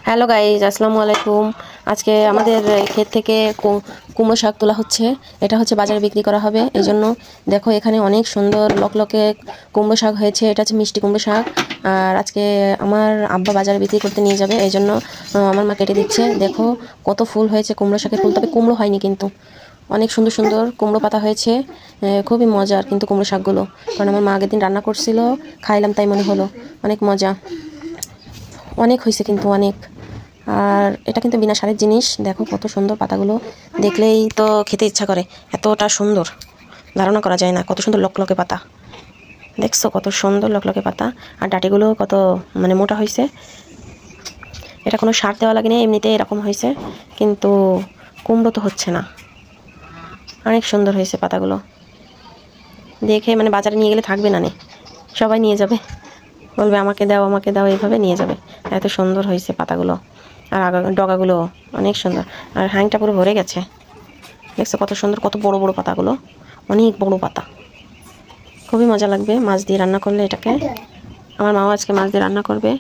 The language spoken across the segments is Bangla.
হ্যালো গাইজ, আসসালামু আলাইকুম। আজকে আমাদের ক্ষেত থেকে কুমড়ো শাক তোলা হচ্ছে। এটা হচ্ছে বাজারে বিক্রি করা হবে। এই জন্য দেখো এখানে অনেক সুন্দর লকলকে কুমড়ো শাক হয়েছে। এটা হচ্ছে মিষ্টি কুমড়ো শাক। আর আজকে আমার আব্বা বাজারে বিক্রি করতে নিয়ে যাবে, এই জন্য আমার মা কেটে দিচ্ছে। দেখো কত ফুল হয়েছে কুমড়ো শাকের ফুল, তবে কুমড়ো হয়নি কিন্তু অনেক সুন্দর সুন্দর কুমড়ো পাতা হয়েছে। খুবই মজার কিন্তু কুমড়ো শাকগুলো, কারণ আমার মা আগের দিন রান্না করছিল, খাইলাম তাই মনে হলো অনেক মজা। অনেক হয়েছে কিন্তু অনেক। আর এটা কিন্তু বিনা সারের জিনিস। দেখো কত সুন্দর পাতাগুলো, দেখলেই তো খেতে ইচ্ছা করে। এতটা সুন্দর ধারণা করা যায় না, কত সুন্দর লকলকে পাতা। দেখছো কত সুন্দর লকলকে পাতা, আর ডাঁটিগুলো কত মানে মোটা হয়েছে। এটা কোনো সার দেওয়া লাগে না, এমনিতে এরকম হয়েছে। কিন্তু কুমড়ো তো হচ্ছে না। অনেক সুন্দর হয়েছে পাতাগুলো, দেখে মানে বাজারে নিয়ে গেলে থাকবে না, সবাই নিয়ে যাবে, বলবে আমাকে দাও আমাকে দাও, এইভাবে নিয়ে যাবে। এত সুন্দর হয়েছে পাতাগুলো, আর ডগাগুলো অনেক সুন্দর। আর হ্যাংটা পুরো ভরে গেছে। দেখছো কত সুন্দর, কত বড় বড় পাতাগুলো, অনেক বড় পাতা। খুবই মজা লাগবে মাছ দিয়ে রান্না করলে এটাকে। আমার মাও আজকে মাছ দিয়ে রান্না করবে,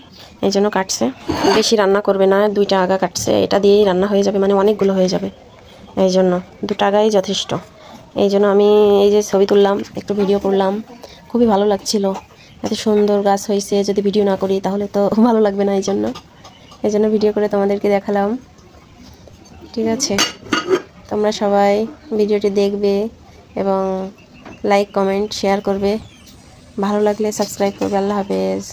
এই জন্য কাটছে। বেশি রান্না করবে না, 2টা আগা কাটছে, এটা দিয়েই রান্না হয়ে যাবে, মানে অনেকগুলো হয়ে যাবে। এই জন্য 2টা আগাই যথেষ্ট। এই জন্য আমি এই যে ছবি তুললাম, একটু ভিডিও করলাম, খুবই ভালো লাগছিল। এত সুন্দর গাছ হয়েছে, যদি ভিডিও না করি তাহলে তো ভালো লাগবে না। এই জন্য ভিডিও করে তোমাদেরকে দেখালাম। ঠিক আছে, তোমরা সবাই ভিডিওটি দেখবে এবং লাইক কমেন্ট শেয়ার করবে, ভালো লাগলে সাবস্ক্রাইব করবে। আল্লাহ হাফেজ।